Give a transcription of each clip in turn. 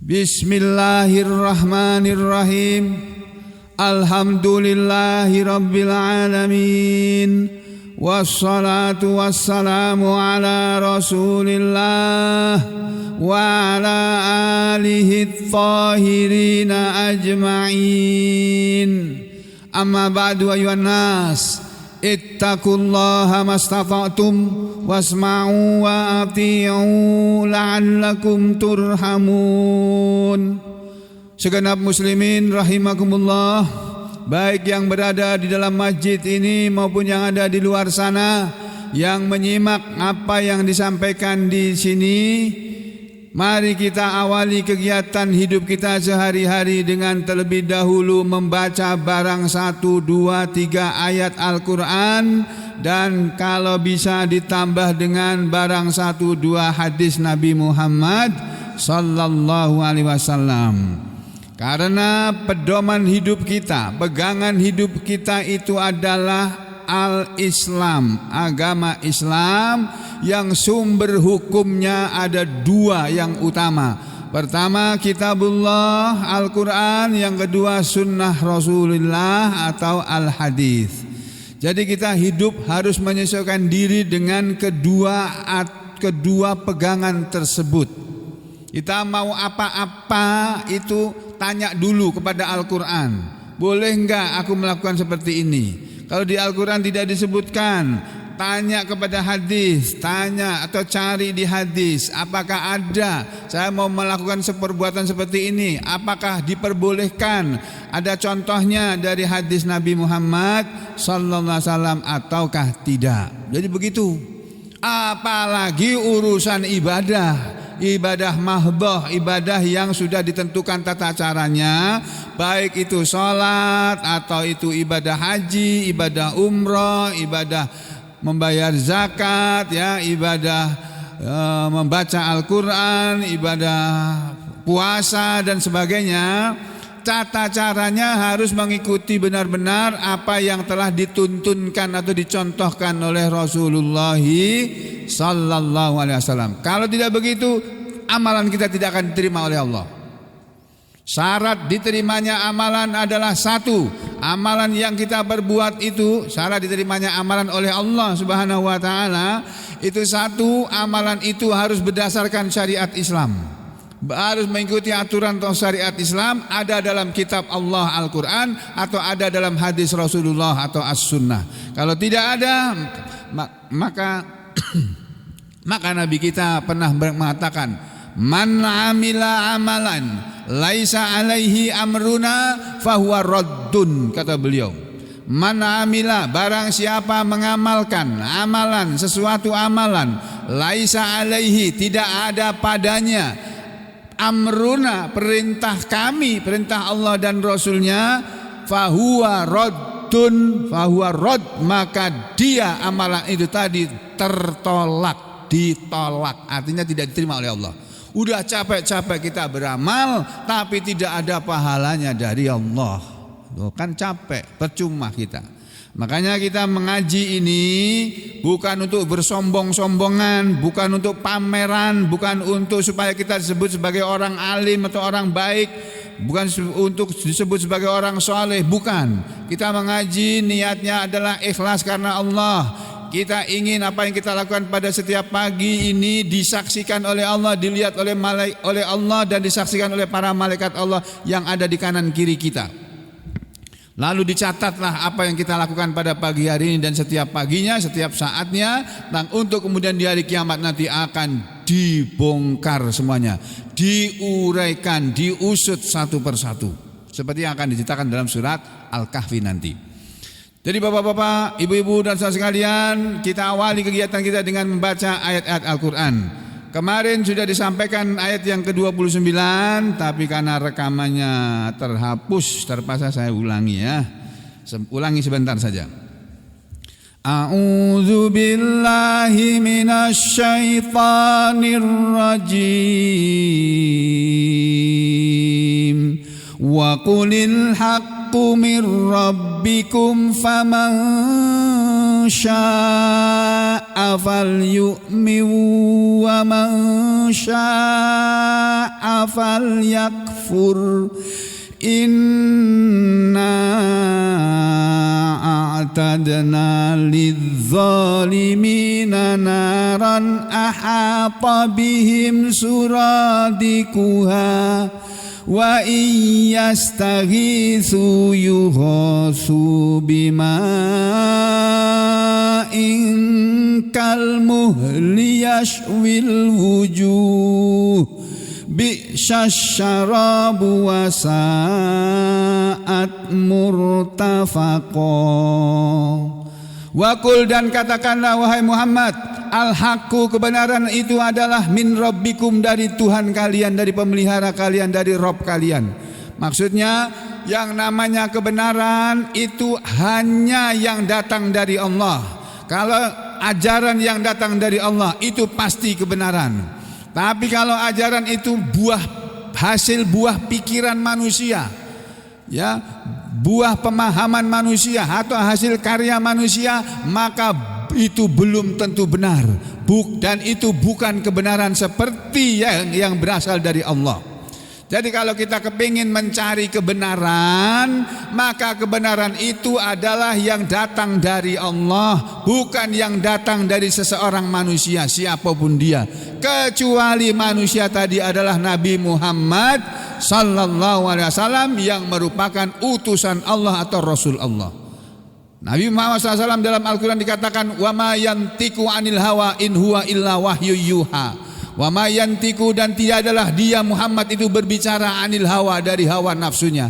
Bismillahirrahmanirrahim. Alhamdulillahi rabbil alamin. Wassalatu wassalamu ala rasulillah wa ala alihi thahirina ajma'in. Amma ba'du ayuhan nas, ittaqullaha mastata'tum wasma'u wa ati'u la'allakum turhamun. Segenap muslimin rahimakumullah, baik yang berada di dalam masjid ini maupun yang ada di luar sana yang menyimak apa yang disampaikan di sini, mari kita awali kegiatan hidup kita sehari-hari dengan terlebih dahulu membaca barang 1, 2, 3 ayat Al-Quran, dan kalau bisa ditambah dengan barang 1, 2 hadis Nabi Muhammad sallallahu alaihi wasallam. Karena pedoman hidup kita, pegangan hidup kita itu adalah Al-Islam, agama Islam yang sumber hukumnya ada 2 yang utama. Pertama kitabullah Al-Quran, yang kedua sunnah Rasulullah atau Al-Hadis. Jadi kita hidup harus menyesuaikan diri dengan kedua pegangan tersebut. Kita mau apa-apa itu tanya dulu kepada Al-Quran. Boleh enggak aku melakukan seperti ini? Kalau di Al-Quran tidak disebutkan, tanya kepada hadis, tanya atau cari di hadis, apakah ada saya mau melakukan perbuatan seperti ini, apakah diperbolehkan, ada contohnya dari hadis Nabi Muhammad sallallahu alaihi wasallam ataukah tidak. Jadi begitu. Apalagi urusan ibadah mahdoh, ibadah yang sudah ditentukan tata caranya, baik itu sholat atau itu ibadah haji, ibadah umroh, ibadah membayar zakat, ya, ibadah membaca Al-Quran, ibadah puasa dan sebagainya. Tata caranya harus mengikuti benar-benar apa yang telah dituntunkan atau dicontohkan oleh Rasulullah sallallahu alaihi wasallam. Kalau tidak begitu, amalan kita tidak akan diterima oleh Allah. Syarat diterimanya amalan adalah 1, amalan yang kita berbuat itu, syarat diterimanya amalan oleh Allah Subhanahu wa taala itu 1, amalan itu harus berdasarkan syariat Islam. Harus mengikuti aturan atau syariat Islam, ada dalam kitab Allah Al-Quran atau ada dalam hadis Rasulullah atau As-Sunnah. Kalau tidak ada, maka Nabi kita pernah mengatakan, man amila amalan laisa alaihi amruna fahuwa raddun, kata beliau. Man amila, barang siapa mengamalkan amalan, sesuatu amalan, laisa alaihi, tidak ada padanya, amruna, perintah kami, perintah Allah dan Rasulnya, fahuwa raddun, fahuwa radd, maka dia amalan itu tadi tertolak, ditolak, artinya tidak diterima oleh Allah. Udah capek-capek kita beramal tapi tidak ada pahalanya dari Allah. Loh, kan capek, percuma kita. Makanya kita mengaji ini bukan untuk bersombong-sombongan, bukan untuk pameran, bukan untuk supaya kita disebut sebagai orang alim atau orang baik, bukan untuk disebut sebagai orang soleh, bukan. Kita mengaji niatnya adalah ikhlas karena Allah. Kita ingin apa yang kita lakukan pada setiap pagi ini disaksikan oleh Allah, dilihat oleh Allah dan disaksikan oleh para malaikat Allah yang ada di kanan kiri kita. Lalu dicatatlah apa yang kita lakukan pada pagi hari ini dan setiap paginya, setiap saatnya, dan untuk kemudian di hari kiamat nanti akan dibongkar semuanya, diuraikan, diusut satu persatu, seperti yang akan diceritakan dalam surat Al-Kahfi nanti. Jadi bapak-bapak, ibu-ibu dan saudara sekalian, kita awali kegiatan kita dengan membaca ayat-ayat Al-Quran. Kemarin sudah disampaikan ayat yang ke-29, tapi karena rekamannya terhapus, terpaksa saya ulangi ya. Ulangi sebentar saja. A'udzu billahi minasy syaithanir rajim. Wa qulil haqqu mir rabbikum faman syaa'a falyu'min wa man syaa'a falyakfur. Inna a'tadna lidzalimina naran ahata bihim suradikuha wa iyastaghitsu yughasu bima'in kalmuhli yashwil wujuh bi'sasyarabu wa sa'at murtafaqo. Wakul, dan katakanlah wahai Muhammad, al-haqqu, kebenaran itu adalah min rabbikum, dari Tuhan kalian, dari pemelihara kalian, dari Rabb kalian. Maksudnya yang namanya kebenaran itu hanya yang datang dari Allah. Kalau ajaran yang datang dari Allah itu pasti kebenaran. Tapi kalau ajaran itu hasil buah pikiran manusia, ya, buah pemahaman manusia atau hasil karya manusia, maka itu belum tentu benar. Dan itu bukan kebenaran seperti yang berasal dari Allah. Jadi kalau kita kepingin mencari kebenaran, maka kebenaran itu adalah yang datang dari Allah, bukan yang datang dari seseorang manusia siapapun dia, kecuali manusia tadi adalah Nabi Muhammad sallallahu alaihi wasallam yang merupakan utusan Allah atau Rasul Allah. Nabi Muhammad SAW dalam Al-Quran dikatakan, wa ma yantiku anil hawa in huwa illa wahyu yuha. Wa ma yantiku, dan tiadalah dia Muhammad itu berbicara anil hawa, dari hawa nafsunya.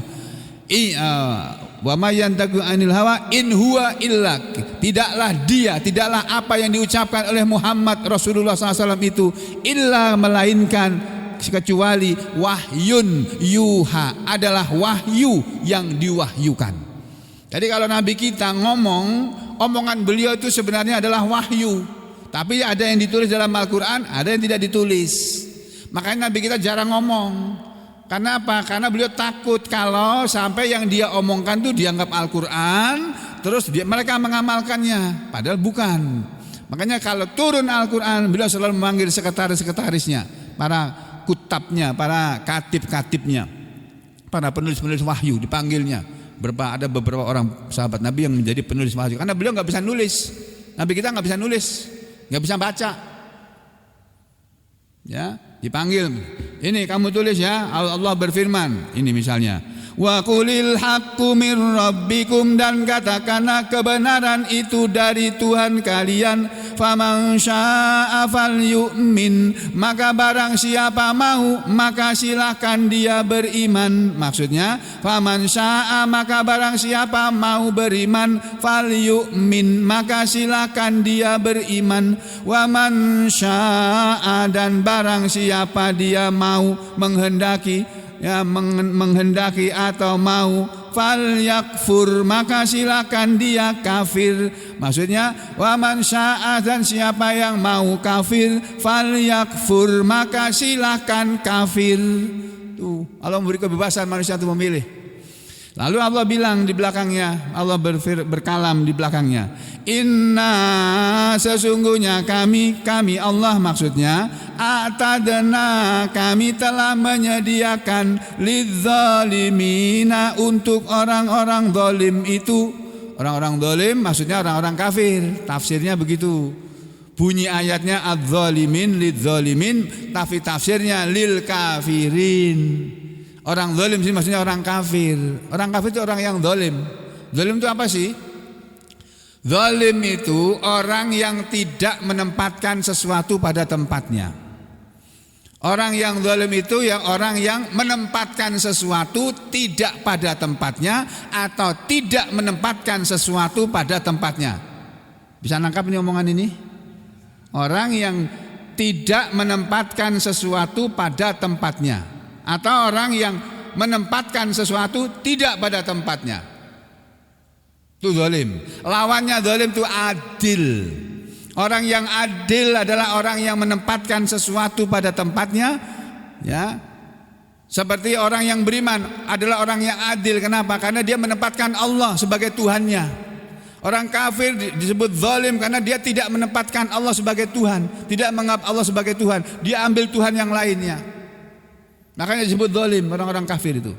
Wa ma yantiku anil hawa in huwa illa, tidaklah apa yang diucapkan oleh Muhammad Rasulullah SAW itu illa, melainkan kecuali wahyun yuha, adalah wahyu yang diwahyukan. Jadi kalau Nabi kita omongan beliau itu sebenarnya adalah wahyu. Tapi ada yang ditulis dalam Al-Quran, ada yang tidak ditulis. Makanya Nabi kita jarang ngomong. Karena apa? Karena beliau takut kalau sampai yang dia omongkan itu dianggap Al-Quran, terus mereka mengamalkannya, padahal bukan. Makanya kalau turun Al-Quran, beliau selalu memanggil sekretaris-sekretarisnya, para kutabnya, para katib-katibnya, para penulis-penulis wahyu, dipanggilnya. Ada beberapa orang sahabat Nabi yang menjadi penulis wahyu, karena beliau nggak bisa nulis. Nabi kita nggak bisa nulis, nggak bisa baca, ya, dipanggil, ini kamu tulis ya. Allah berfirman, ini misalnya, wa qulil haqqu mir rabbikum, dan katakanlah kebenaran itu dari Tuhan kalian. Faman syaa'a falyu'min, maka barang siapa mau maka silakan dia beriman. Maksudnya faman syaa'a, maka barang siapa mau beriman, falyu'min, maka silakan dia beriman. Wa man syaa'a, dan barang siapa dia mau menghendaki, ya, menghendaki atau mau, falyakfur, maka silakan dia kafir. Maksudnya wa man syaa'a, dan siapa yang mau kafir, falyakfur, maka silakan kafir. Tuh, Allah memberi kebebasan manusia untuk memilih. Lalu Allah bilang di belakangnya, Allah berkalam di belakangnya, inna, sesungguhnya kami Allah, maksudnya a'tadna, kami telah menyediakan lidzalimina, untuk orang-orang zalim itu. Orang-orang zalim maksudnya orang-orang kafir, tafsirnya begitu. Bunyi ayatnya adz-dzalimin lidzalimin, tapi tafsirnya lil kafirin. Orang zalim sih maksudnya orang kafir. Orang kafir itu orang yang zalim. Zalim itu apa sih? Zalim itu orang yang tidak menempatkan sesuatu pada tempatnya. Orang yang zalim itu yang orang yang menempatkan sesuatu tidak pada tempatnya, atau tidak menempatkan sesuatu pada tempatnya. Bisa nangkap ini omongan ini? Orang yang tidak menempatkan sesuatu pada tempatnya, atau orang yang menempatkan sesuatu tidak pada tempatnya, itu zalim. Lawannya zalim itu adil. Orang yang adil adalah orang yang menempatkan sesuatu pada tempatnya, ya. Seperti orang yang beriman adalah orang yang adil. Kenapa? Karena dia menempatkan Allah sebagai Tuhannya. Orang kafir disebut zalim karena dia tidak menempatkan Allah sebagai Tuhan, tidak menganggap Allah sebagai Tuhan, dia ambil Tuhan yang lainnya. Makanya disebut zalim orang-orang kafir itu.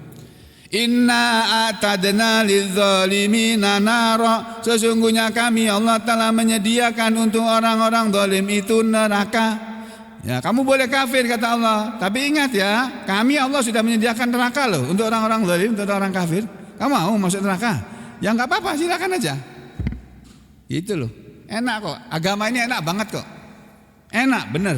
Inna atadna lidzalimina nara, sesungguhnya kami Allah telah menyediakan untuk orang-orang zalim itu neraka. Ya, kamu boleh kafir kata Allah, tapi ingat ya, kami Allah sudah menyediakan neraka loh untuk orang-orang zalim, untuk orang kafir. Kamu mau masuk neraka? Ya enggak apa-apa, silakan aja. Itu loh, enak kok. Agama ini enak banget kok. Enak bener.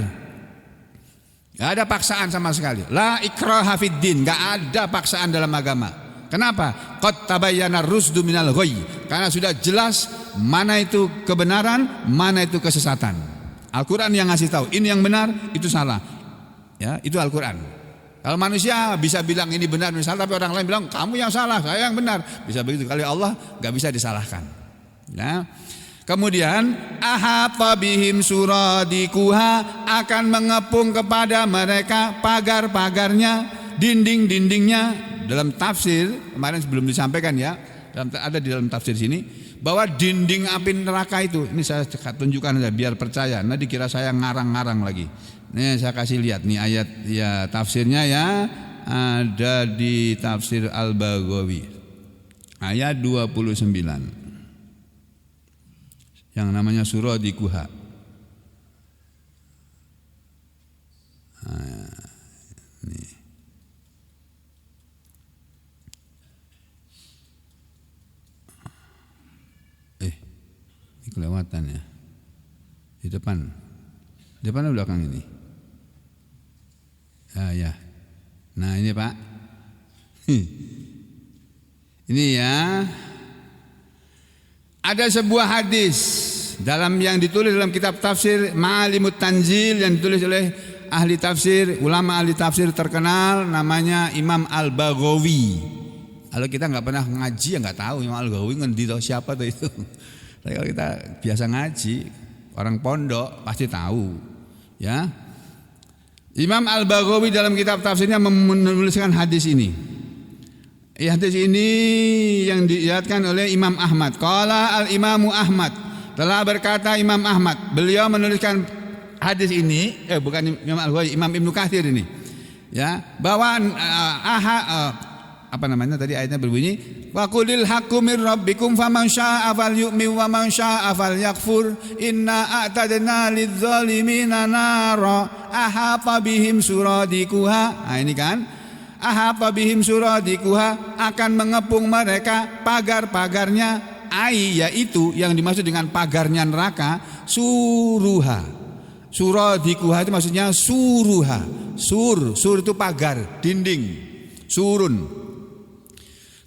Gak ada paksaan sama sekali. La ikraha fiddin, gak ada paksaan dalam agama. Kenapa? Qad tabayyana rusdu minal ghayy. Karena sudah jelas mana itu kebenaran, mana itu kesesatan. Al-Quran yang ngasih tahu, ini yang benar, itu salah. Ya, itu Al-Quran. Kalau manusia bisa bilang ini benar, ini salah, tapi orang lain bilang kamu yang salah, saya yang benar. Bisa begitu. Kalau Allah gak bisa disalahkan. Ya. Kemudian ahata bihim suradikuha, akan mengepung kepada mereka pagar-pagarnya, dinding-dindingnya. Dalam tafsir kemarin sebelum disampaikan ya, ada di dalam tafsir sini bahwa dinding api neraka itu, ini saya tunjukkan aja biar percaya. Nah dikira saya ngarang-ngarang lagi. Nih saya kasih lihat nih ayat ya, tafsirnya ya, ada di tafsir Al-Baghawi ayat 29. Yang namanya suradikuha. Nih. Ini kelewatan ya. Di depan. Depan atau belakang ini? Ya. Nah ini Pak. Ini ya. Ada sebuah hadis dalam yang ditulis dalam kitab tafsir Ma'alimut Tanzil yang ditulis oleh ahli tafsir, ulama ahli tafsir terkenal namanya Imam Al-Baghawi. Kalau kita nggak pernah ngaji ya nggak tahu Imam Al-Baghawi ngendi tahu siapa tuh itu. Tapi kalau kita biasa ngaji, orang pondok pasti tahu. Ya. Imam Al-Baghawi dalam kitab tafsirnya menuliskan hadis ini. Hadis ini yang diriwayatkan oleh Imam Ahmad. Qala al-Imamu Ahmad, telah berkata Imam Ahmad. Beliau menuliskan hadis ini, bukan Imam Al-Baghawi, Imam Ibnu Katsir ini. Ya, bahwa apa namanya tadi ayatnya berbunyi, wa qulil haqqu mir rabbikum faman syaa'a falyu'min wa man syaa'a falyakfur inna a'tadna lidzalimina nara ahata bihim suradikuha. Nah ini kan ahata bihim suradikuha, akan mengepung mereka pagar-pagarnya, yaitu yang dimaksud dengan pagarnya neraka suruha. Suradikuha itu maksudnya suruha. Sur itu pagar, dinding, surun.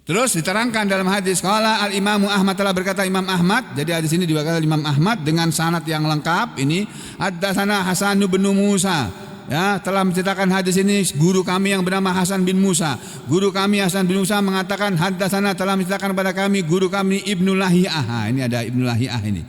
Terus diterangkan dalam hadis, qala al-Imamu Ahmad, telah berkata Imam Ahmad. Jadi hadis ini diwakilkan Imam Ahmad dengan sanad yang lengkap. Ini haddatsana Hasan bin Musa. Ya, telah menceritakan hadis ini guru kami yang bernama Hasan bin Musa. Guru kami Hasan bin Musa mengatakan haddatsana, telah menceritakan kepada kami guru kami Ibnu Lahiyah. Ini ada Ibnu Lahiyah ini.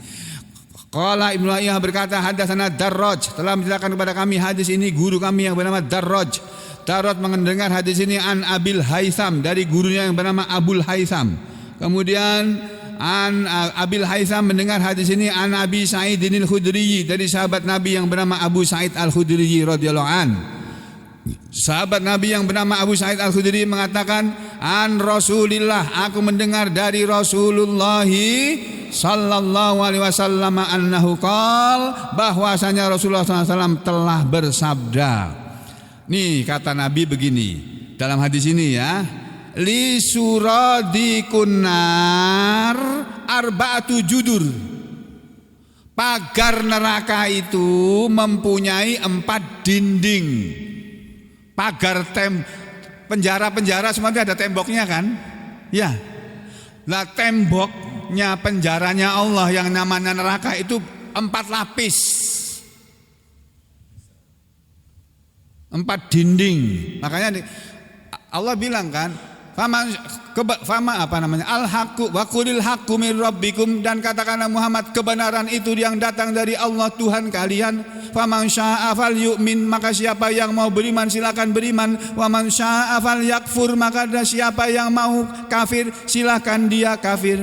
Qala Ibnu Lahiyah berkata haddatsana Darraj, telah menceritakan kepada kami hadis ini guru kami yang bernama Darraj. Darraj mendengar hadis ini an Abil Haitham, dari gurunya yang bernama Abul Haitham. Kemudian an Abil Haitham mendengar hadis ini an Abi Sa'idin Al-Khudri, dari sahabat Nabi yang bernama Abu Sa'id Al-Khudri radhiyallahu an. Sahabat Nabi yang bernama Abu Sa'id Al-Khudri mengatakan an Rasulillah, aku mendengar dari Rasulullah sallallahu alaihi wasallam annahu qala, bahwasanya Rasulullah sallallahu alaihi wasallam telah bersabda. Nih kata Nabi begini dalam hadis ini ya, li suradikun nar arba'atu judur. Pagar neraka itu mempunyai 4 dinding. Pagar penjara-penjara semuanya ada temboknya kan? Ya. Lah temboknya penjaranya Allah yang namanya neraka itu 4 lapis. 4 dinding. Makanya Allah bilang kan, fama apa namanya? Al-haqqu wa qulil haqqu mir rabbikum, dan katakanlah Muhammad kebenaran itu yang datang dari Allah Tuhan kalian. Faman syaa'a falyu'min, maka siapa yang mau beriman silakan beriman. Wa man syaa'a falyakfur, maka siapa yang mau kafir silakan dia kafir.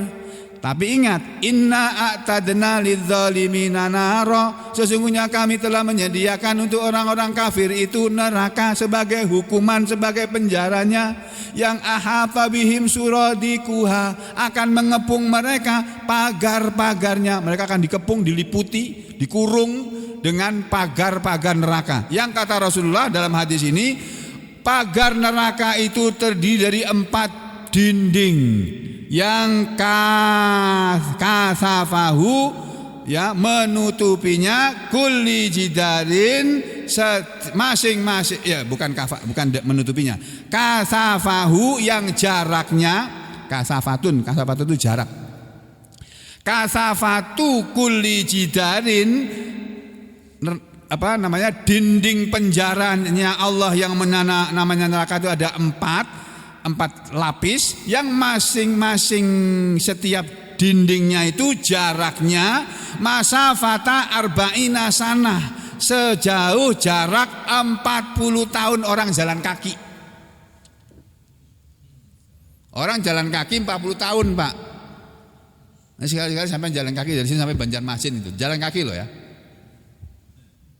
Tapi ingat, inna a'tadna lidzalimina nara, sesungguhnya kami telah menyediakan untuk orang-orang kafir itu neraka sebagai hukuman, sebagai penjaranya, yang ahata bihim suradikuha, akan mengepung mereka pagar-pagarnya. Mereka akan dikepung, diliputi, dikurung dengan pagar-pagar neraka. Yang kata Rasulullah dalam hadis ini, pagar neraka itu terdiri dari 4 dinding yang kasafahu, ya, menutupinya, kulli jidarin, masing-masing, ya, bukan menutupinya, kasafahu, yang jaraknya, kasafatun itu jarak, kasafatu kulli jidarin, dinding penjaranya Allah yang namanya neraka itu ada 4 lapis, yang masing-masing setiap dindingnya itu jaraknya masafata arba'ina sanah, sejauh jarak 40 tahun orang jalan kaki. Orang jalan kaki 40 tahun, Pak. Nah, sekali-kali sampai jalan kaki dari sini sampai Banjarmasin itu, jalan kaki loh ya.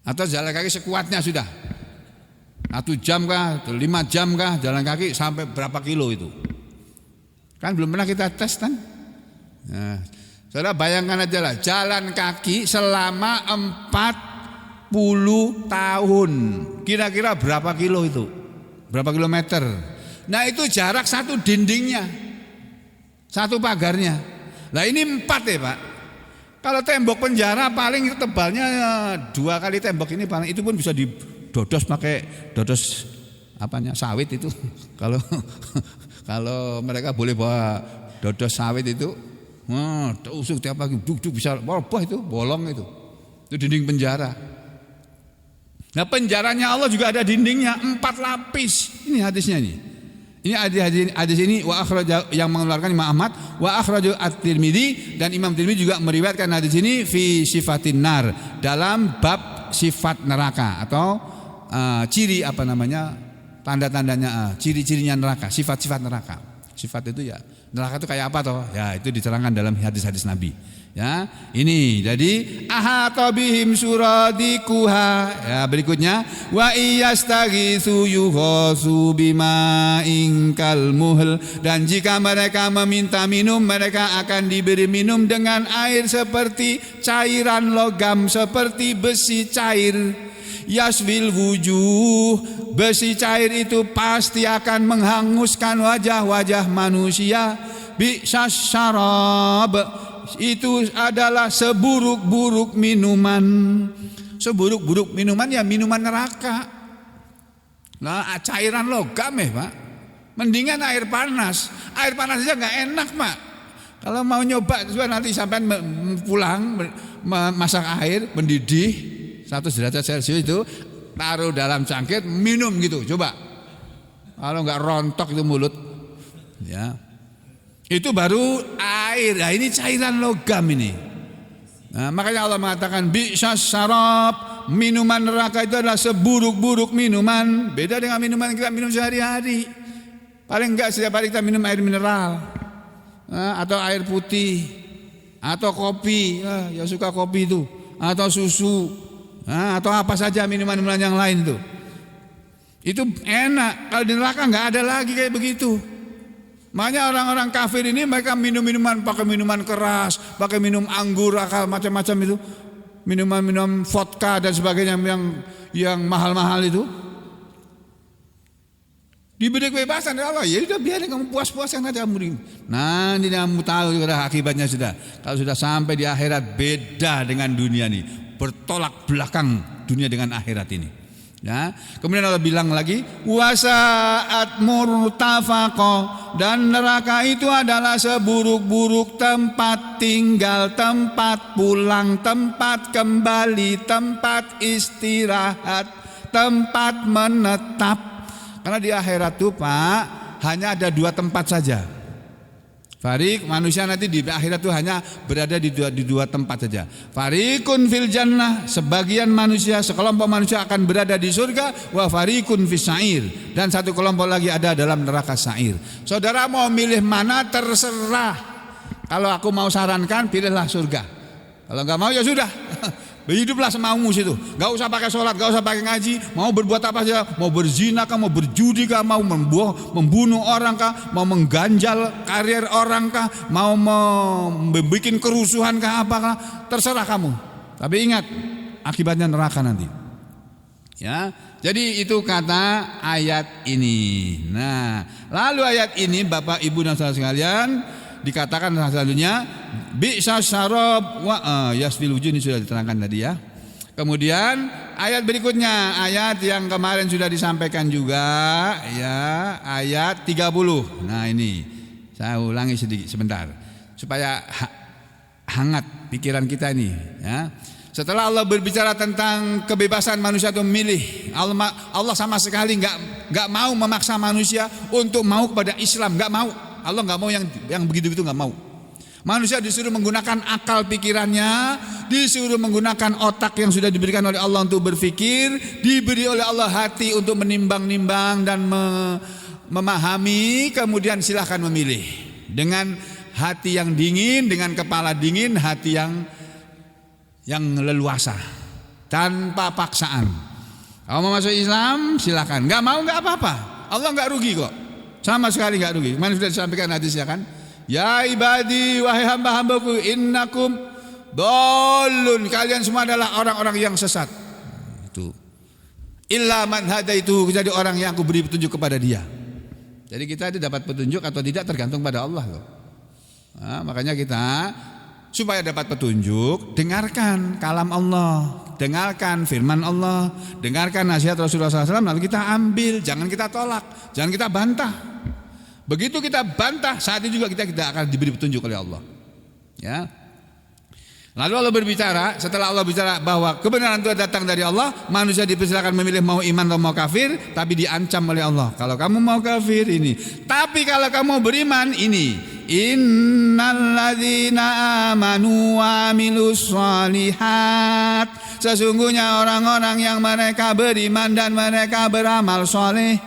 Atau jalan kaki sekuatnya sudah 1 jam kah, 5 jam kah jalan kaki, sampai berapa kilo itu? Kan belum pernah kita tes kan? Nah, saudara bayangkan aja lah, jalan kaki selama 40 tahun. Kira-kira berapa kilo itu? Berapa kilometer? Nah, itu jarak 1 dindingnya, 1 pagarnya. Nah, ini 4 ya, Pak. Kalau tembok penjara paling itu tebalnya 2 kali tembok ini, paling itu pun bisa didodos pakai dodos sawit itu. Kalau mereka boleh bawa dodos sawit itu, tusuk tiap pagi, duk bisa roboh itu, bolong itu. Itu dinding penjara. Nah, penjaranya Allah juga ada dindingnya 4 lapis. Ini hadisnya ini. Ini hadis ini wa akhraj, yang mengeluarkan Imam Ahmad, wa akhraj at-Tirmidzi, dan Imam Tirmidzi juga meriwayatkan hadis ini fi sifatin nar, dalam bab sifat neraka atau ciri tanda-tandanya, ciri-cirinya neraka, sifat-sifat neraka. Sifat itu ya, neraka itu kayak apa toh? Ya, itu diterangkan dalam hadis-hadis Nabi. Ya, ini jadi ahata bihim suradikuha. Ya, berikutnya wa iyastaghitsu yughasu bima'in kalmuhl, dan jika mereka meminta minum, mereka akan diberi minum dengan air seperti cairan logam, seperti besi cair. Yasbil wujuh, besi cair itu pasti akan menghanguskan wajah-wajah manusia. Bi'sas syarab, itu adalah seburuk-buruk minuman. Seburuk-buruk minuman ya minuman neraka. Nah, cairan logam ya, Pak. Mendingan air panas. Air panas aja nggak enak, Pak. Kalau mau nyoba nanti sampai pulang masak air mendidih 100 derajat Celcius itu, taruh dalam cangkir, minum gitu, coba. Kalau nggak rontok itu mulut, ya. Itu baru air. Nah, ini cairan logam ini. Nah, makanya Allah mengatakan bi'sas syarab, minuman neraka itu adalah seburuk-buruk minuman. Beda dengan minuman yang kita minum sehari-hari. Paling enggak setiap hari kita minum air mineral, atau air putih, atau kopi. Ya suka kopi itu, atau susu, atau apa saja minuman-minuman yang lain itu. Itu enak. Kalau di neraka enggak ada lagi kayak begitu. Makanya orang-orang kafir ini mereka minum minuman, pakai minuman keras, pakai minum anggur, macam-macam itu, minuman vodka dan sebagainya yang mahal-mahal itu. Diberi kebebasan dari Allah, ya sudah biarin kamu puas-puasan aja kamu. Nah, ini kamu tahu sudah akibatnya sudah. Kalau sudah sampai di akhirat beda dengan dunia ini, bertolak belakang dunia dengan akhirat ini. Ya, kemudian Allah bilang lagi wasaat murtafaqah, dan neraka itu adalah seburuk-buruk tempat tinggal, tempat pulang, tempat kembali, tempat istirahat, tempat menetap. Karena di akhirat itu, Pak, hanya ada 2 tempat saja. Farik, manusia nanti di akhirat itu hanya berada di dua tempat saja. Farikun fil jannah, sebagian manusia, sekelompok manusia akan berada di surga. Wa farikun fis sa'ir, dan satu kelompok lagi ada dalam neraka sa'ir. Saudara mau milih mana terserah. kalau aku mau sarankan, pilihlah surga. Kalau nggak mau ya sudah, hiduplah semaumu situ. Nggak usah pakai sholat, nggak usah pakai ngaji. Mau berbuat apa saja, mau berzina kah, mau berjudi kah, mau membunuh orang kah, mau mengganjal karir orang kah, mau membuat kerusuhan kah, apakah, terserah kamu. Tapi ingat, akibatnya neraka nanti. Ya, jadi itu kata ayat ini. Nah, lalu ayat ini Bapak Ibu dan saudara sekalian dikatakan selanjutnya bi'sa syarab wa yasfil wujuh, ini sudah diterangkan tadi ya. Kemudian ayat berikutnya, ayat yang kemarin sudah disampaikan juga ya, ayat 30. Nah, ini saya ulangi sedikit sebentar supaya hangat pikiran kita ini ya. Setelah Allah berbicara tentang kebebasan manusia untuk memilih, Allah sama sekali nggak mau memaksa manusia untuk mau kepada Islam, nggak mau. Allah nggak mau yang begitu-begitu, nggak mau. Manusia disuruh menggunakan akal pikirannya, disuruh menggunakan otak yang sudah diberikan oleh Allah untuk berpikir, diberi oleh Allah hati untuk menimbang-nimbang dan memahami, kemudian silahkan memilih dengan hati yang dingin, dengan kepala dingin, hati yang leluasa, tanpa paksaan. Kalau mau masuk Islam silakan, nggak mau nggak apa-apa. Allah nggak rugi kok, sama sekali nggak rugi. Mana sudah disampaikan hadisnya kan? Ya ibadi, wahai hamba-hambaku, innakum dolun, kalian semua adalah orang-orang yang sesat. Itu illa man hadaitu, jadi orang yang aku beri petunjuk kepada dia. Jadi kita dapat petunjuk atau tidak tergantung pada Allah loh. Nah, makanya kita supaya dapat petunjuk, dengarkan kalam Allah, dengarkan firman Allah, dengarkan nasihat Rasulullah SAW, lalu kita ambil, jangan kita tolak, jangan kita bantah. Begitu kita bantah, saat itu juga kita akan diberi petunjuk oleh Allah. Ya. Lalu Allah berbicara, setelah Allah bicara bahwa kebenaran itu datang dari Allah, manusia dipersilakan memilih mau iman atau mau kafir, tapi diancam oleh Allah. Kalau kamu mau kafir ini, tapi kalau kamu beriman ini, innalladzina amanu wa amilus shalihat, sesungguhnya orang-orang yang mereka beriman dan mereka beramal soleh,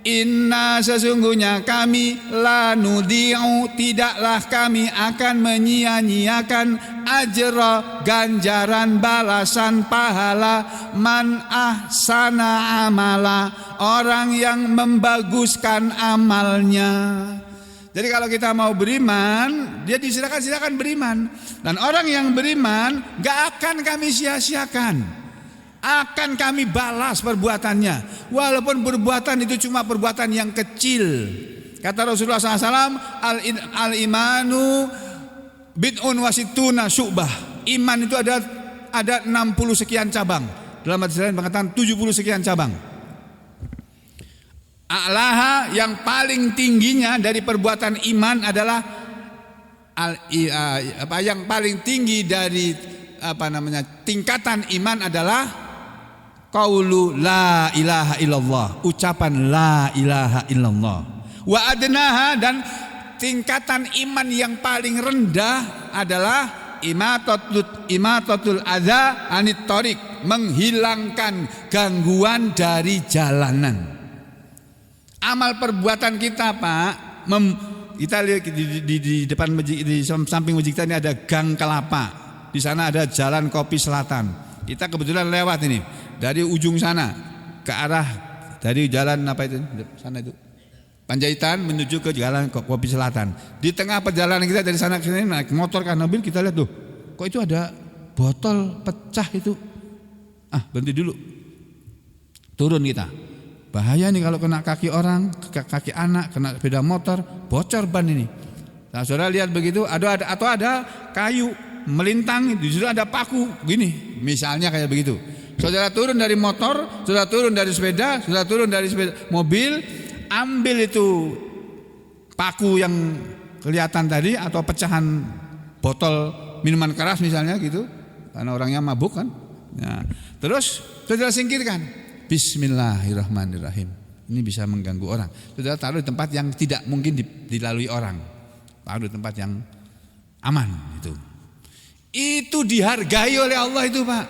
inna sesungguhnya kami la nudi'u, tidaklah kami akan menyia-nyiakan ajra, ganjaran balasan pahala, man ahsana amala, orang yang membaguskan amalnya. Jadi kalau kita mau beriman, dia silakan beriman. Dan orang yang beriman gak akan kami sia-siakan, akan kami balas perbuatannya, walaupun perbuatan itu cuma perbuatan yang kecil. Kata Rasulullah SAW, al-imanu bid'un wasituna syu'bah. Iman itu ada 60 sekian cabang. Dalam hadis lain mengatakan 70 sekian cabang. A'laha, yang paling tingginya dari perbuatan iman adalah yang paling tinggi dari tingkatan iman adalah qaulu la ilaha illallah, ucapan la ilaha illallah. Wa adnaha, dan tingkatan iman yang paling rendah adalah imatatul adza anit thoriq, menghilangkan gangguan dari jalanan. Amal perbuatan kita, Pak, kita lihat di depan masjid, di samping masjid kita ini ada Gang Kelapa. Di sana ada Jalan Kopi Selatan. Kita kebetulan lewat ini dari ujung sana ke arah dari jalan apa itu? Sana itu. Panjaitan menuju ke Jalan Kopi Selatan. Di tengah perjalanan kita dari sana ke sini naik motor kan mobil, kita lihat tuh, kok itu ada botol pecah itu. Berhenti dulu. Turun kita. Bahaya nih kalau kena kaki orang, kaki anak, kena sepeda motor, bocor ban ini. Nah, saudara lihat begitu, ada kayu melintang, di situ ada paku, gini, misalnya kayak begitu. Saudara turun dari motor, saudara turun dari sepeda, saudara turun dari mobil, ambil itu paku yang kelihatan tadi atau pecahan botol minuman keras misalnya gitu, karena orangnya mabuk kan. Nah, terus saudara singkirkan. Bismillahirrahmanirrahim. Ini bisa mengganggu orang. Saudara taruh di tempat yang tidak mungkin dilalui orang. Taruh di tempat yang aman itu. Itu dihargai oleh Allah itu, Pak.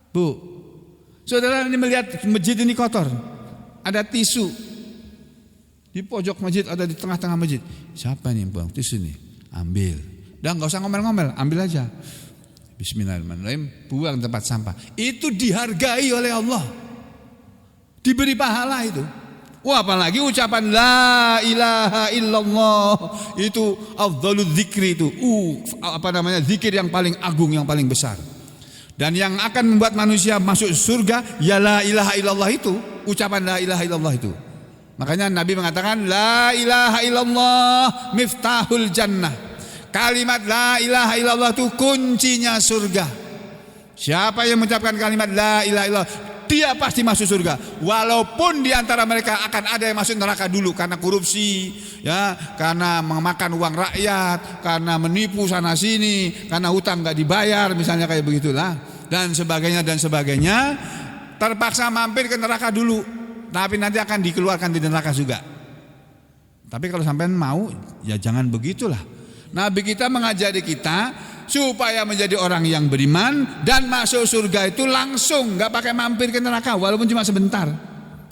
Bu. Saudara ini melihat masjid ini kotor. Ada tisu di pojok masjid, ada di tengah-tengah masjid. Siapa nih yang buang tisu ini? ambil. Dan nggak usah ngomel-ngomel, ambil aja. Bismillahirrahmanirrahim, buang tempat sampah. Itu dihargai oleh Allah, diberi pahala itu. Wah, apalagi ucapan la ilaha illallah, itu afdhalul dzikri itu. Zikir yang paling agung, yang paling besar. Dan yang akan membuat manusia masuk surga ya la ilaha illallah itu, ucapan la ilaha illallah itu. Makanya Nabi mengatakan la ilaha illallah miftahul jannah. Kalimat la ilaha illallah itu kuncinya surga. Siapa yang mengucapkan kalimat la ilaha illallah, dia pasti masuk surga. Walaupun di antara mereka akan ada yang masuk neraka dulu karena korupsi, ya, karena memakan uang rakyat, karena menipu sana sini, karena hutang nggak dibayar, misalnya kayak begitulah, dan sebagainya dan sebagainya. Terpaksa mampir ke neraka dulu, tapi nanti akan dikeluarkan di neraka juga. Tapi kalau sampean mau, ya jangan begitulah. Nabi kita mengajari kita supaya menjadi orang yang beriman dan masuk surga itu langsung, nggak pakai mampir ke neraka walaupun cuma sebentar.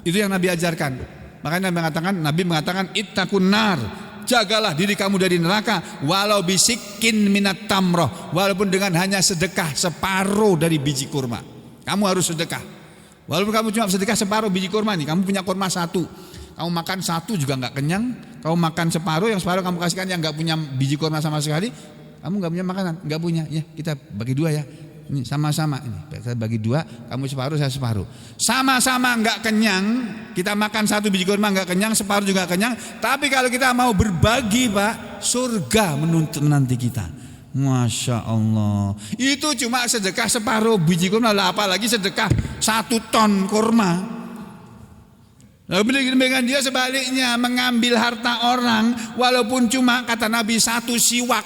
Itu yang Nabi ajarkan. Makanya Nabi mengatakan ittaqun nar, jagalah diri kamu dari neraka walau bisikin minat tamroh, walaupun dengan hanya sedekah separuh dari biji kurma. Kamu harus sedekah. Walaupun kamu cuma sedekah separuh biji kurma nih, kamu punya kurma 1, kamu makan 1 juga nggak kenyang. Kamu makan separuh, yang separuh kamu kasihkan yang nggak punya biji kurma sama sekali. Kamu nggak punya makanan, nggak punya, ya kita bagi 2 ya. Ini sama-sama, ini kita bagi 2, kamu separuh, saya separuh. Sama-sama nggak kenyang, kita makan 1 biji kurma nggak kenyang, separuh juga kenyang. Tapi kalau kita mau berbagi, Pak, surga menuntut menanti kita. Masya Allah. Itu cuma sedekah separuh biji kurma, apalagi sedekah 1 ton kurma. Lalu dengan dia sebaliknya mengambil harta orang, walaupun cuma kata Nabi 1 siwak.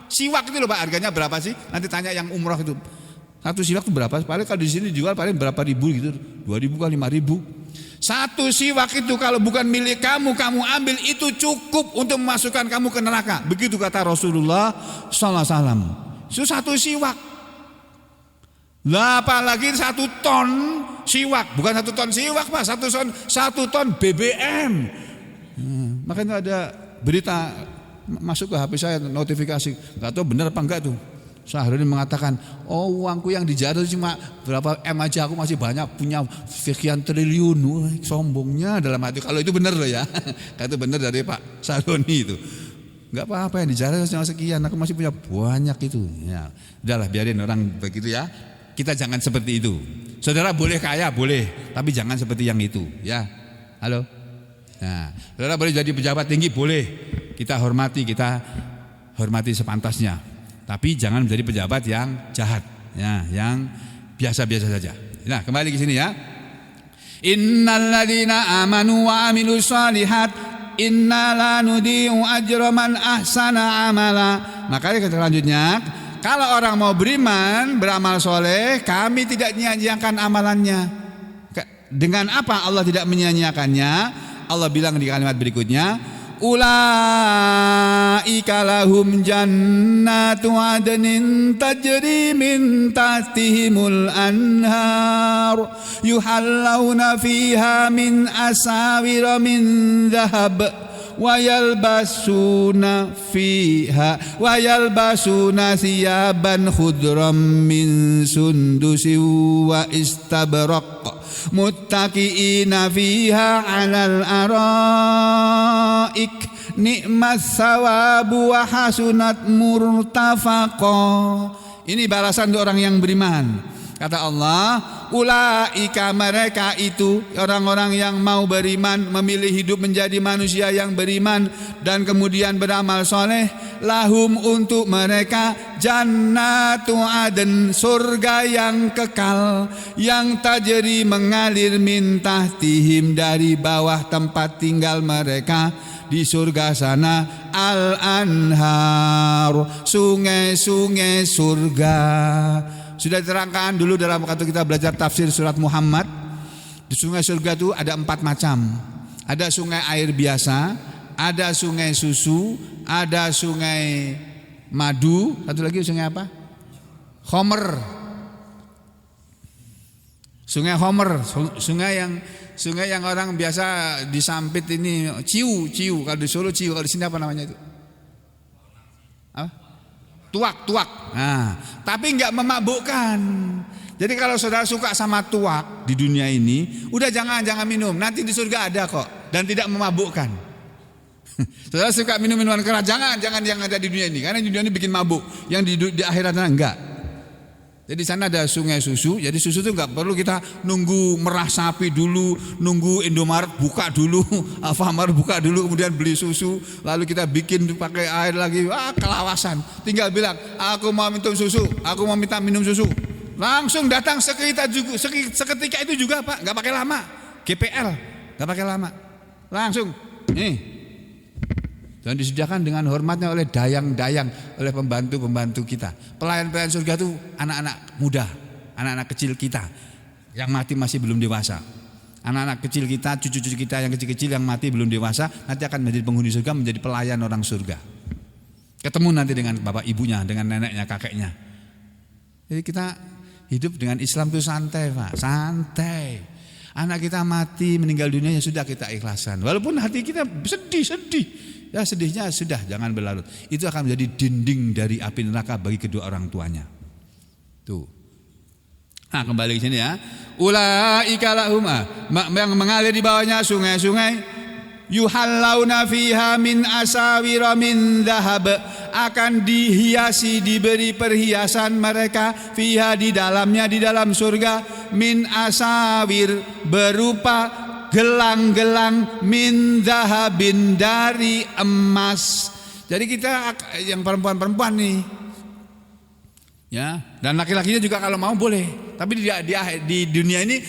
Siwak itu loh Pak, harganya berapa sih? Nanti tanya yang umroh itu. 1 siwak itu berapa? Paling kalau di sini dijual paling berapa ribu gitu, 2.000 kali 5.000. 1 siwak itu kalau bukan milik kamu, kamu ambil, itu cukup untuk memasukkan kamu ke neraka. Begitu kata Rasulullah sallallahu alaihi wasallam. Itu 1 siwak. Lah apalagi 1 ton siwak, bukan 1 ton siwak Pak, 1 ton BBM. Makanya ada berita masuk ke HP saya, notifikasi, nggak tahu benar apa enggak tuh. Syahrul mengatakan, oh uangku yang dijarah cuma berapa M aja, aku masih banyak, punya sekian triliun. Sombongnya dalam hati. Kalau itu benar loh ya, itu benar dari Pak Saroni itu. Nggak apa-apa yang dijarah cuma sekian, aku masih punya banyak itu. Ya, udahlah biarin orang begitu ya. Kita jangan seperti itu. Saudara boleh kaya, boleh, tapi jangan seperti yang itu, ya. Halo. Nah, saudara boleh jadi pejabat tinggi, boleh. Kita hormati sepantasnya. Tapi jangan menjadi pejabat yang jahat, ya, yang biasa-biasa saja. Nah, kembali ke sini ya. Innalladzina amanu wa amilus shalihat inna la nudhi'u ajra man ahsana amala. Makanya selanjutnya, kalau orang mau beriman, beramal soleh, kami tidak menyia-nyiakan amalannya. Dengan apa Allah tidak menyia-nyiakannya? Allah bilang di kalimat berikutnya, ulaika lahum jannatu adnin tajri min tahtihimul anhar yuhallawna fiha min asawira min dhahab wa yalbasuna thiyaban khudram min sundusi wa istabraq muttaqiina fiha 'alal araik ni'mas sawabu wa hasunat murtafaqa. Ini balasan untuk orang yang beriman. Kata Allah, ulaika, mereka itu orang-orang yang mau beriman, memilih hidup menjadi manusia yang beriman dan kemudian beramal soleh, lahum, untuk mereka, jannatu aden, surga yang kekal, yang tajri, mengalir, min tahtihim, dari bawah tempat tinggal mereka di surga sana, al anhar, sungai-sungai surga. Sudah diterangkan dulu dalam waktu kita belajar tafsir surat Muhammad. Di sungai surga itu ada 4 macam. Ada sungai air biasa, ada sungai susu, ada sungai madu, satu lagi sungai apa? Homer. Sungai Homer, sungai yang orang biasa disampit ini, ciu. Kalau di Solo ciu, kalau di sini apa namanya itu? tuak. Nah, tapi nggak memabukkan. Jadi kalau saudara suka sama tuak di dunia ini, udah jangan minum. Nanti di surga ada kok dan tidak memabukkan. Saudara suka minum minuman keras, jangan yang ada di dunia ini, karena di dunia ini bikin mabuk. Yang di akhirat enggak. Jadi di sana ada sungai susu. Jadi susu itu nggak perlu kita nunggu merah sapi dulu, nunggu Indomaret buka dulu, Alfamart buka dulu, kemudian beli susu, lalu kita bikin pakai air lagi. Kelawasan. Tinggal bilang, aku mau minum susu, aku mau minta minum susu. Langsung datang seketika itu juga Pak, nggak pakai lama. GPL nggak pakai lama, langsung. Nih. Dan disediakan dengan hormatnya oleh dayang-dayang, oleh pembantu-pembantu kita. Pelayan-pelayan surga itu anak-anak muda, anak-anak kecil kita yang mati masih belum dewasa. Anak-anak kecil kita, cucu-cucu kita yang kecil-kecil yang mati belum dewasa, nanti akan menjadi penghuni surga, menjadi pelayan orang surga. Ketemu nanti dengan bapak ibunya, dengan neneknya, kakeknya. Jadi kita hidup dengan Islam itu santai Pak, santai. Anak kita mati, meninggal dunia, ya sudah kita ikhlaskan. Walaupun hati kita sedih. Ya sedihnya sudah, jangan berlarut. Itu akan menjadi dinding dari api neraka bagi kedua orang tuanya. Tuh. Nah, kembali ke sini ya. Ulaika lahum, yang mengalir di bawahnya sungai-sungai, yuhallauna fiha min asawira min dhahab, akan dihiasi, diberi perhiasan mereka fiha di dalamnya, di dalam surga, min asawir, berupa gelang-gelang min zahabin, dari emas. Jadi kita yang perempuan-perempuan nih, ya, dan laki-lakinya juga kalau mau boleh. Tapi di dunia ini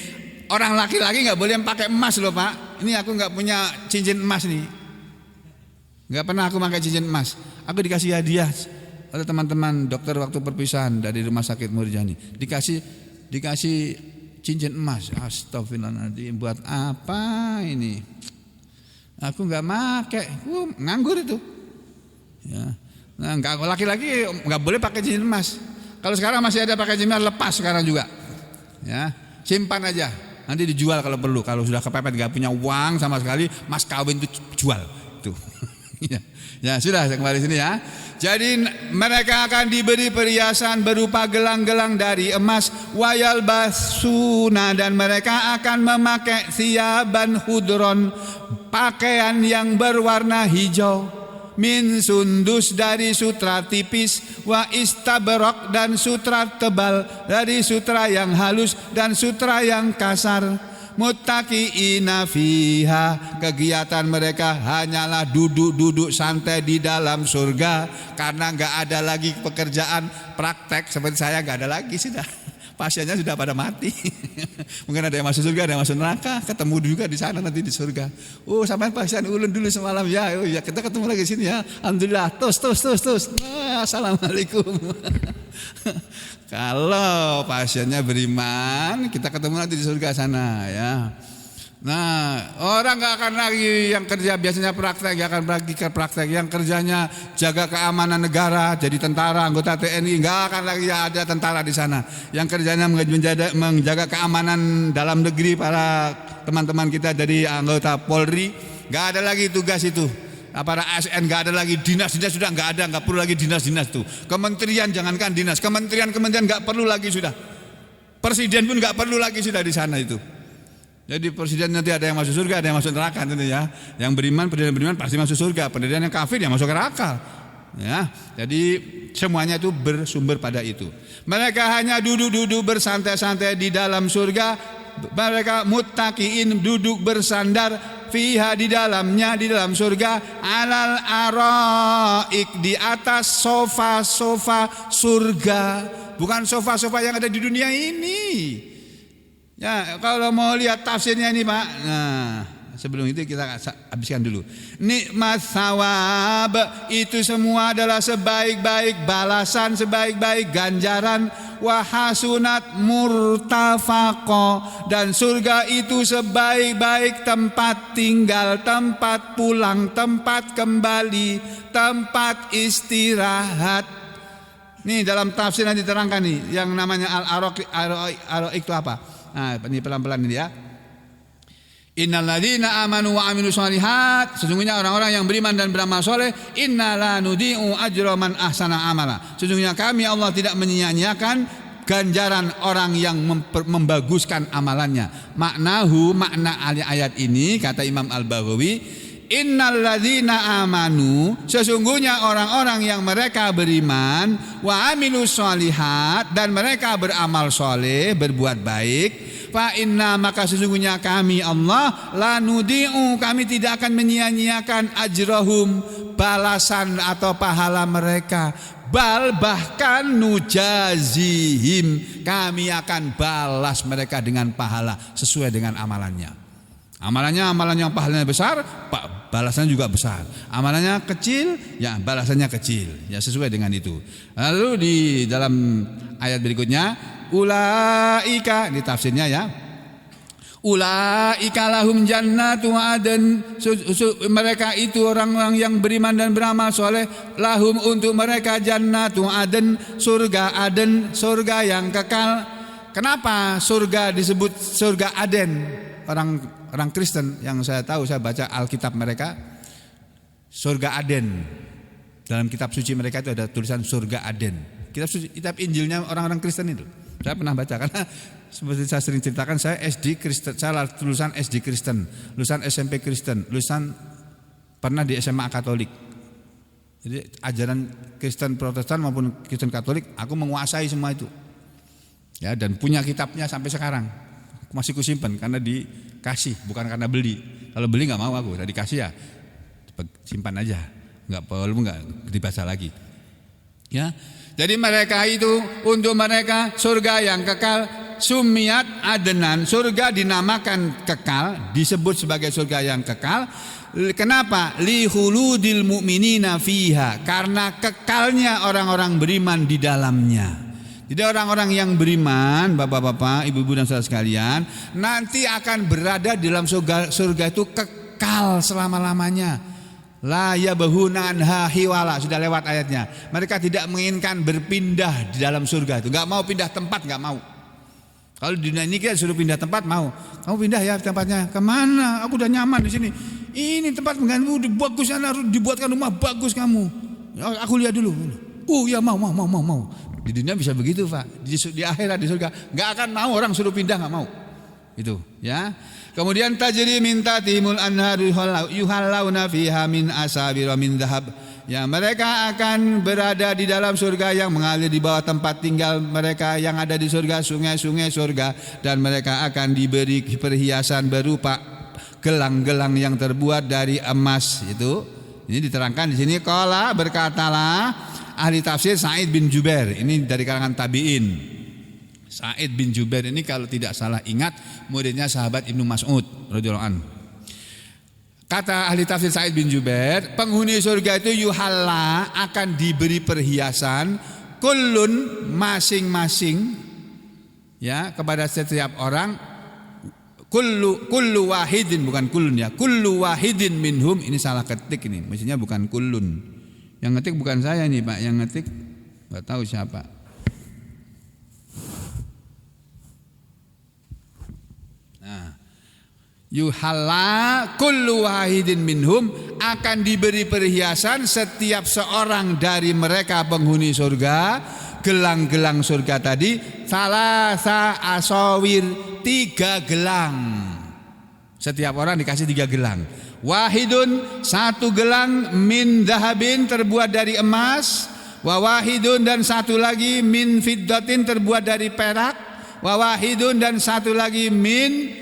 orang laki-laki nggak boleh pakai emas loh Pak. Ini aku nggak punya cincin emas nih, nggak pernah aku pakai cincin emas. Aku dikasih hadiah oleh teman-teman dokter waktu perpisahan dari rumah sakit Murjani. Dikasih cincin emas. Astagfirullahaladzim, buat apa ini? Aku nggak pakai, nganggur itu. Ya. Nah, laki-laki nggak boleh pakai cincin emas. Kalau sekarang masih ada pakai cincin emas, lepas sekarang juga. Ya, simpan aja. Nanti dijual kalau perlu. Kalau sudah kepepet nggak punya uang sama sekali, mas kawin itu jual. Tuh. Ya sudah, kembali sini ya. Jadi mereka akan diberi perhiasan berupa gelang-gelang dari emas, wayal basuna, dan mereka akan memakai siyaban hudron, pakaian yang berwarna hijau, min sundus, dari sutra tipis, wa istabrok, dan sutra tebal, dari sutra yang halus dan sutra yang kasar. Muttaqiina fiha, kegiatan mereka hanyalah duduk-duduk santai di dalam surga, karena nggak ada lagi pekerjaan praktek seperti saya, nggak ada lagi, sudah pasiennya sudah pada mati. Mungkin ada yang masuk surga, ada yang masuk neraka, ketemu juga di sana nanti di surga. Sampai pasien ulun dulu semalam ya, ya kita ketemu lagi di sini ya, alhamdulillah, tos. Assalamualaikum. Kalau pasiennya beriman, kita ketemu nanti di surga sana ya. Nah, orang nggak akan lagi yang kerja biasanya praktek, nggak akan lagi ke praktek. Yang kerjanya jaga keamanan negara, jadi tentara, anggota TNI, nggak akan lagi ada tentara di sana. Yang kerjanya menjaga keamanan dalam negeri, para teman-teman kita dari anggota Polri, nggak ada lagi tugas itu. Para ASN nggak ada lagi, dinas sudah nggak ada, nggak perlu lagi dinas tuh. Kementerian jangankan dinas, kementerian nggak perlu lagi sudah. Presiden pun nggak perlu lagi sudah di sana itu. Jadi presiden nanti ada yang masuk surga, ada yang masuk neraka tentu ya. Yang beriman, pendirian beriman pasti masuk surga, pendirian yang kafir yang masuk neraka. Ya, jadi semuanya itu bersumber pada itu. Mereka hanya duduk-duduk bersantai-santai di dalam surga. Mereka muttaqiin, duduk bersandar, fiha, di dalamnya, di dalam surga, alal araik, di atas sofa-sofa surga, bukan sofa-sofa yang ada di dunia ini. Ya, kalau mau lihat tafsirnya ini Pak. Nah, sebelum itu kita habiskan dulu. Nikmat thawab itu semua adalah sebaik-baik balasan, sebaik-baik ganjaran. Wahasunat murtafaqo, dan surga itu sebaik-baik tempat tinggal, tempat pulang, tempat kembali, tempat istirahat. Nih dalam tafsir nanti diterangkan nih yang namanya al-araik itu apa. Nah, ini pelan-pelan ini ya. Innalladzina amanu wa amilus shalihat, sesungguhnya orang-orang yang beriman dan beramal soleh, innala nudi'u ajra man ahsana amala, sesungguhnya kami Allah tidak menyia-nyiakan ganjaran orang yang membaguskan amalannya. Makna ayat ini kata Imam Al-Baghawi, innalladzina amanu, sesungguhnya orang-orang yang mereka beriman, wa amilus shalihat, dan mereka beramal soleh, berbuat baik, fa inna, maka sesungguhnya kami Allah, la nudi'u, kami tidak akan menyia-nyiakan ajrahum, balasan atau pahala mereka, bal, bahkan nujazihim, kami akan balas mereka dengan pahala sesuai dengan amalannya. Amalan yang pahalanya besar, balasannya juga besar. Amalannya kecil, ya balasannya kecil, ya sesuai dengan itu. Lalu di dalam ayat berikutnya, ulaika, ini tafsirnya ya, ulaika lahum jannatu aden, mereka itu orang-orang yang beriman dan beramal soleh, lahum, untuk mereka, jannatu aden, surga aden, surga yang kekal. Kenapa surga disebut surga Aden? Orang Kristen yang saya tahu, saya baca Alkitab mereka, surga Aden, dalam kitab suci mereka itu ada tulisan surga Aden. Kitab Injilnya orang-orang Kristen itu saya pernah baca, karena seperti saya sering ceritakan, saya SD Kristen, saya lulusan SD Kristen, lulusan SMP Kristen, lulusan pernah di SMA Katolik. Jadi ajaran Kristen Protestan maupun Kristen Katolik aku menguasai semua itu. Ya, dan punya kitabnya sampai sekarang. Aku masih kusimpan karena dikasih, bukan karena beli. Kalau beli nggak mau aku, tadi dikasih ya simpan aja, nggak perlu, nggak dibaca lagi. Ya, jadi mereka itu, untuk mereka surga yang kekal, sumiat adenan, surga dinamakan kekal, disebut sebagai surga yang kekal. Kenapa? Lihuludil mu'minina fiha, karena kekalnya orang-orang beriman di dalamnya. Jadi orang-orang yang beriman, bapak-bapak, ibu-ibu dan saudara sekalian, nanti akan berada di dalam surga itu kekal selama-lamanya. La yabghuna anha hiwala, sudah lewat ayatnya. Mereka tidak menginginkan berpindah di dalam surga itu, enggak mau pindah tempat, enggak mau. Kalau di dunia ini kita suruh pindah tempat, mau. Kamu pindah ya tempatnya, kemana? Aku udah nyaman di sini. Ini tempat mengganggu, bagus, harus dibuatkan rumah bagus kamu. Aku lihat dulu. Ya mau. Di dunia bisa begitu, Pak. Di akhirat, di surga, enggak akan mau orang suruh pindah, enggak mau. Itu, ya. Kemudian tajri min tahtihimul anharu yuhallawna fiha min asawir min dhahab. Ya, mereka akan berada di dalam surga yang mengalir di bawah tempat tinggal mereka yang ada di surga, sungai-sungai surga, dan mereka akan diberi perhiasan berupa gelang-gelang yang terbuat dari emas. Itu ini diterangkan di sini. Qala, berkatalah ahli tafsir Sa'id bin Jubair, ini dari kalangan tabi'in. Sa'id bin Jubair ini kalau tidak salah ingat muridnya sahabat Ibnu Mas'ud radhiyallahu anhu. Kata ahli tafsir Sa'id bin Jubair, penghuni surga itu yuhalla, akan diberi perhiasan, kullun, masing-masing, ya, kepada setiap orang, kullu wahidin, bukan kullun ya, kullu wahidin minhum, ini salah ketik ini, mestinya bukan kullun. Yang ngetik bukan saya nih, Pak, yang ngetik enggak tahu siapa. Yuhalla kullu wahidin minhum, akan diberi perhiasan setiap seorang dari mereka penghuni surga, gelang-gelang surga tadi, salasa asawir, 3 gelang. Setiap orang dikasih 3 gelang. Wahidun, 1 gelang, min dahabin, terbuat dari emas. Wa wahidun, dan 1 lagi, min fiddatin, terbuat dari perak. Wa wahidun, dan 1 lagi, min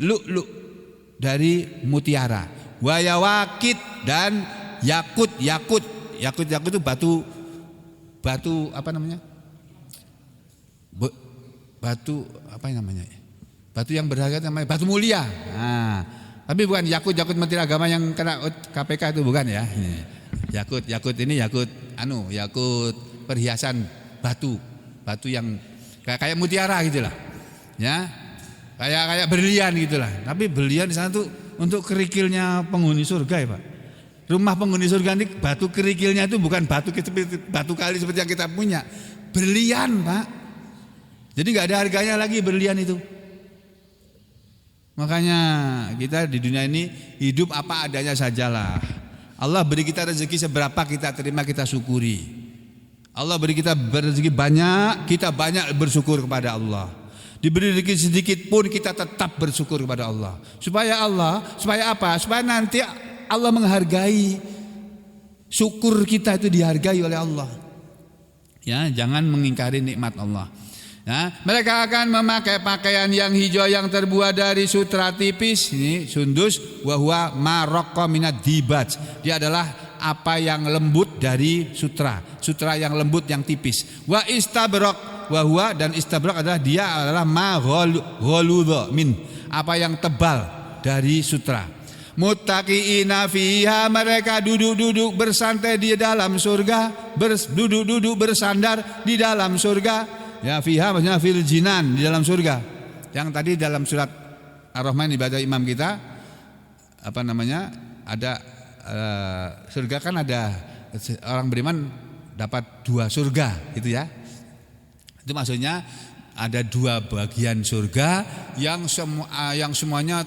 lu'lu', dari mutiara. Wa yawakit, dan yakut itu batu apa namanya? Batu apa namanya? Batu yang berharga namanya batu mulia. Nah, tapi bukan yakut Menteri Agama yang kena KPK itu, bukan ya. Yakut ini yakut perhiasan batu yang kayak mutiara gitulah. Ya. Kayak berlian gitulah. Tapi berlian di sana tuh untuk kerikilnya penghuni surga ya, Pak. Rumah penghuni surga ini batu kerikilnya itu bukan batu kali seperti yang kita punya. Berlian, Pak. Jadi enggak ada harganya lagi berlian itu. Makanya kita di dunia ini hidup apa adanya sajalah. Allah beri kita rezeki seberapa kita terima, kita syukuri. Allah beri kita rezeki banyak, kita banyak bersyukur kepada Allah. Diberi rezeki sedikit pun kita tetap bersyukur kepada Allah. Supaya apa? Supaya nanti Allah menghargai, syukur kita itu dihargai oleh Allah. Ya, jangan mengingkari nikmat Allah. Ya, mereka akan memakai pakaian yang hijau yang terbuat dari sutra tipis, ini sundus, wa huwa maraqqa minad dibaj. Dia adalah apa yang lembut dari sutra yang lembut yang tipis. Wa istabrak, wa huwa, dan istabrak adalah ma ghaludha min, apa yang tebal dari sutra. Muttaqiina fiha, mereka duduk-duduk bersantai di dalam surga, duduk-duduk bersandar di dalam surga. Ya, fiha maksudnya fil jinan, di dalam surga. Yang tadi dalam surat Ar-Rahman ibadah imam kita apa namanya? Ada surga kan ada orang beriman dapat 2 surga gitu ya. Itu maksudnya ada 2 bagian surga yang semuanya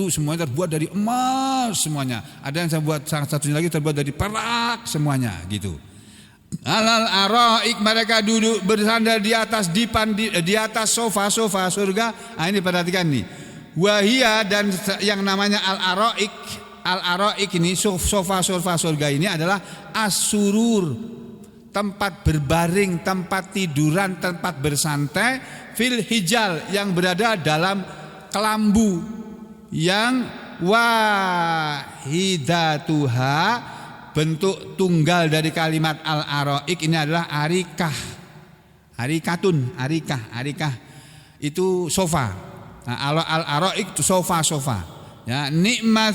semuanya terbuat dari emas semuanya. Ada yang satunya lagi terbuat dari perak semuanya gitu. Alal araik, mereka duduk bersandar di atas dipan, di atas sofa-sofa surga. Ini perhatikan nih. Wahia, dan yang namanya al-araik ini, sofa-sofa surga ini adalah as-surur, tempat berbaring, tempat tiduran, tempat bersantai, fil hijal, yang berada dalam kelambu, yang wahidatuha, bentuk tunggal dari kalimat al-araik ini adalah arikah itu sofa. Nah, al-araik itu sofa ya. Nikmat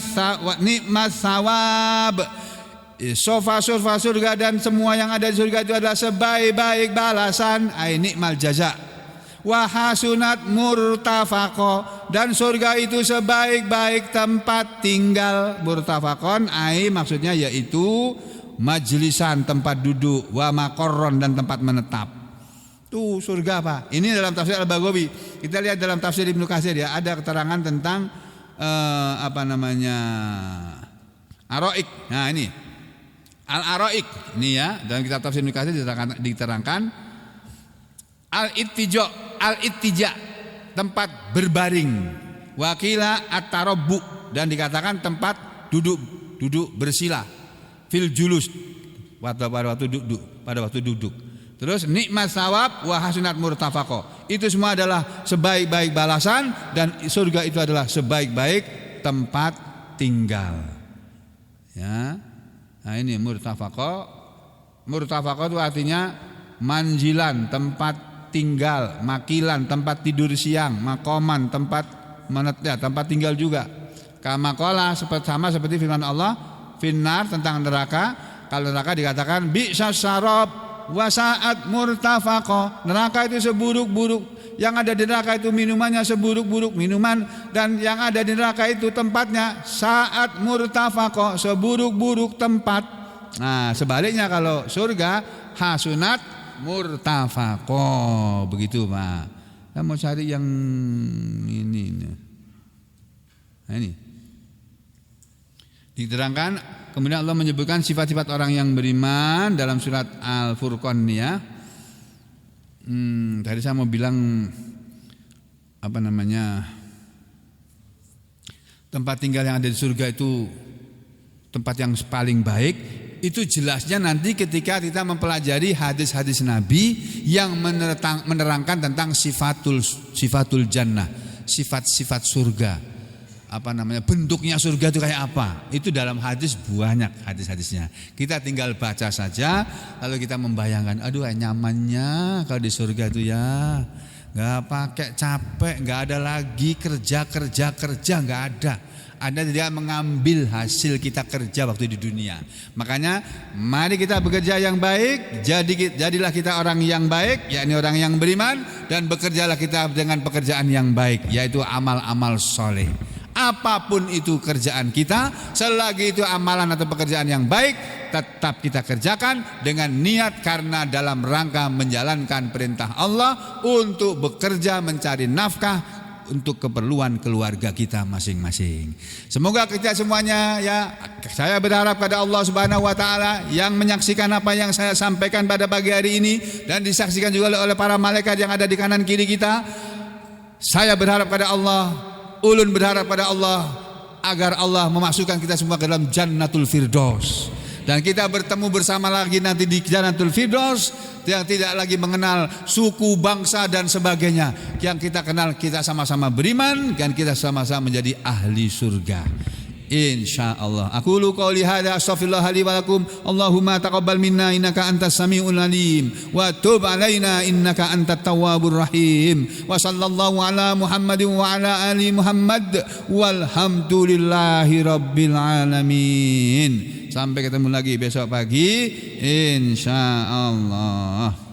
sawab, sofa surga dan semua yang ada di surga itu adalah sebaik-baik balasan, ai nikmal jaza. Wa hasunat murtafaqo, dan surga itu sebaik-baik tempat tinggal. Murtafaqon ai maksudnya yaitu majlisan, tempat duduk, wa maqarron, dan tempat menetap. Tuh surga apa? Ini dalam tafsir Al-Baghawi. Kita lihat dalam tafsir Ibnu Katsir ya, ada keterangan tentang araik. Nah, ini al-araik ini ya, dalam kitab tafsir Ibnu Katsir diterangkan al-ittija, tempat berbaring. Wakila at-tarabbu, dan dikatakan tempat duduk bersila. Fil julus, pada waktu duduk. Terus nikmat sawab wa hasunat murtafaqo, itu semua adalah sebaik-baik balasan, dan surga itu adalah sebaik-baik tempat tinggal. Ya. Nah, ini murtafaqo itu artinya manjilan, tempat tinggal, makilan, tempat tidur siang, makoman, tempat tinggal juga. Kamakola, sama seperti firman Allah finnar, tentang neraka. Kalau neraka dikatakan bi'sas sarab wasaat murtafaqo, neraka itu seburuk-buruk, yang ada di neraka itu minumannya seburuk-buruk minuman, dan yang ada di neraka itu tempatnya saat murtafaqo, seburuk-buruk tempat. Nah, sebaliknya kalau surga hasunat murtafaqo, begitu Pak. Saya mau cari yang ini. Nah, ini diterangkan. Kemudian Allah menyebutkan sifat-sifat orang yang beriman dalam surat Al-Furqan ya. Tadi saya mau bilang apa namanya, tempat tinggal yang ada di surga itu tempat yang paling baik. Itu jelasnya nanti ketika kita mempelajari hadis-hadis Nabi yang menerangkan tentang sifatul jannah, sifat-sifat surga. Apa namanya, bentuknya surga itu kayak apa? Itu dalam hadis banyak hadisnya. Kita tinggal baca saja, lalu kita membayangkan, aduh nyamannya kalau di surga itu ya. Enggak pakai capek, enggak ada lagi kerja, enggak ada. Anda tidak mengambil hasil kita kerja waktu di dunia. Makanya mari kita bekerja yang baik, jadilah kita orang yang baik, yakni orang yang beriman, dan bekerjalah kita dengan pekerjaan yang baik, yaitu amal-amal soleh. Apapun itu kerjaan kita, selagi itu amalan atau pekerjaan yang baik, tetap kita kerjakan dengan niat karena dalam rangka menjalankan perintah Allah untuk bekerja mencari nafkah untuk keperluan keluarga kita masing-masing. Semoga kita semuanya ya, saya berharap pada Allah Subhanahu wa taala yang menyaksikan apa yang saya sampaikan pada pagi hari ini dan disaksikan juga oleh para malaikat yang ada di kanan kiri kita. Saya berharap pada Allah, ulun berharap pada Allah agar Allah memasukkan kita semua ke dalam Jannatul Firdaus. Dan kita bertemu bersama lagi nanti di Jannatul Firdaus yang tidak lagi mengenal suku, bangsa dan sebagainya. Yang kita kenal, kita sama-sama beriman dan kita sama-sama menjadi ahli surga. InsyaAllah. Aqulu qawli hadza astaghfirullah li wa lakum. Allahumma taqabbal minna innaka antas samiul alim wa tub alaina innaka antat tawwabur rahim. Wa sallallahu ala Muhammadin wa ala ali Muhammad walhamdulillahi rabbil alamin. Sampai ketemu lagi besok pagi insyaallah.